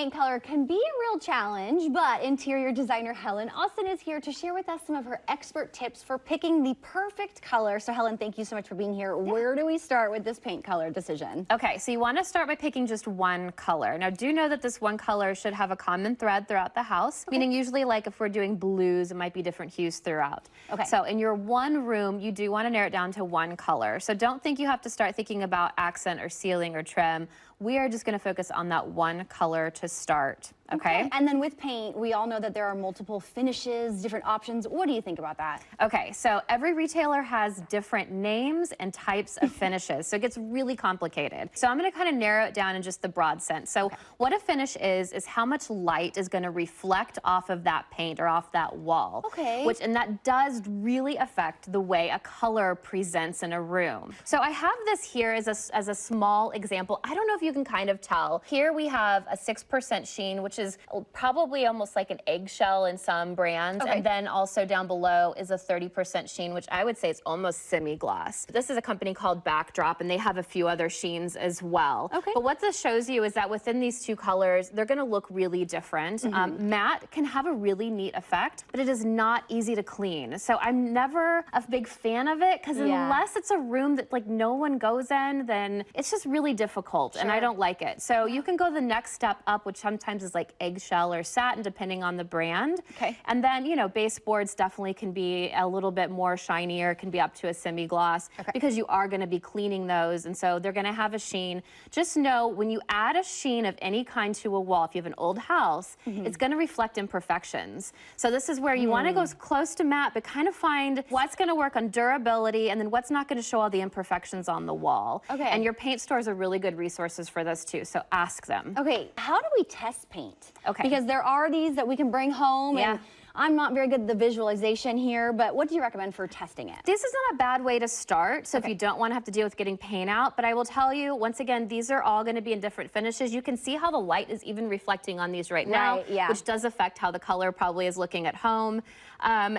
paint color can be a real challenge, but interior designer Helen Austen is here to share with us some of her expert tips for picking the perfect color. So Helen, thank you so much for being here. Yeah. Where do we start with this paint color decision? Okay, so you want to start by picking just one color. Now, do know that this one color should have a common thread throughout the house, meaning usually like if we're doing blues, it might be different hues throughout. Okay. So in your one room, you do want to narrow it down to one color. So don't think you have to start thinking about accent or ceiling or trim. We are just going to focus on that one color to start. Okay. And then with paint, we all know that there are multiple finishes, different options. What do you think about that? Okay, so every retailer has different names and types of finishes, so it gets really complicated. So I'm going to kind of narrow it down in just the broad sense. So what a finish is how much light is going to reflect off of that paint or off that wall. Okay. And that does really affect the way a color presents in a room. So I have this here as a small example. I don't know if you can kind of tell. Here we have a 6% sheen, which is probably almost like an eggshell in some brands. And then also down below is a 30% sheen, which I would say is almost semi-gloss. This is a company called Backdrop, and they have a few other sheens as well. But what this shows you is that within these two colors, they're going to look really different. Matte can have a really neat effect, but it is not easy to clean. So I'm never a big fan of it, because unless it's a room that like no one goes in, then it's just really difficult, and I don't like it. So you can go the next step up, which sometimes is like eggshell or satin, depending on the brand. And then, you know, baseboards definitely can be a little bit more shinier, can be up to a semi-gloss, because you are going to be cleaning those, and so they're going to have a sheen. Just know when you add a sheen of any kind to a wall, if you have an old house, it's going to reflect imperfections. So this is where you want to go close to matte, but kind of find what's going to work on durability and then what's not going to show all the imperfections on the wall. And your paint stores are really good resources for this too, so ask them. How do we test paint? Because there are these that we can bring home, and I'm not very good at the visualization here, but what do you recommend for testing it? This is not a bad way to start, so if you don't want to have to deal with getting paint out, but I will tell you, once again, these are all going to be in different finishes. You can see how the light is even reflecting on these right now, which does affect how the color probably is looking at home.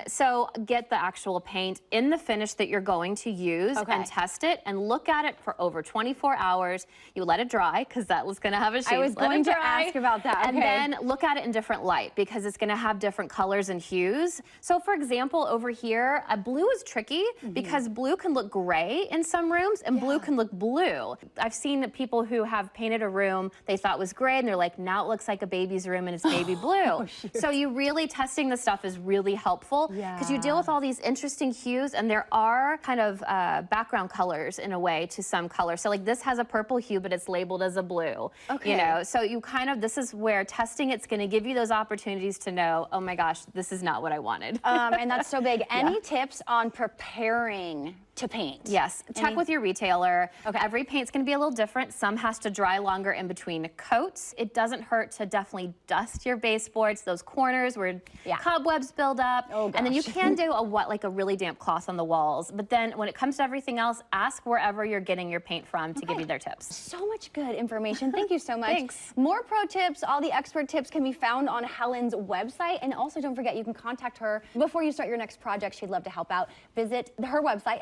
So get the actual paint in the finish that you're going to use and test it and look at it for over 24 hours. You let it dry, because that was going to have a sheen. I was going to ask about that. And then look at it in different light, because it's going to have different colors and hues. So for example, over here, a blue is tricky because blue can look gray in some rooms and blue can look blue. I've seen people who have painted a room they thought was gray, and they're like, now it looks like a baby's room and it's baby blue. So you really testing the stuff is really helpful, because you deal with all these interesting hues, and there are kind of background colors in a way to some colors. So like this has a purple hue, but it's labeled as a blue. You know, so you kind of, this is where testing it's going to give you those opportunities to know, oh my gosh, this is not what I wanted. And that's so big. Any tips on preparing to paint? Yes, check with your retailer. Every paint's going to be a little different. Some has to dry longer in between coats. It doesn't hurt to definitely dust your baseboards, those corners where cobwebs build up. And then you can do like a really damp cloth on the walls. But then when it comes to everything else, ask wherever you're getting your paint from to give you their tips. So much good information. Thank you so much. Thanks. More pro tips, all the expert tips can be found on Helen's website. And also don't forget, you can contact her before you start your next project. She'd love to help out. Visit her website,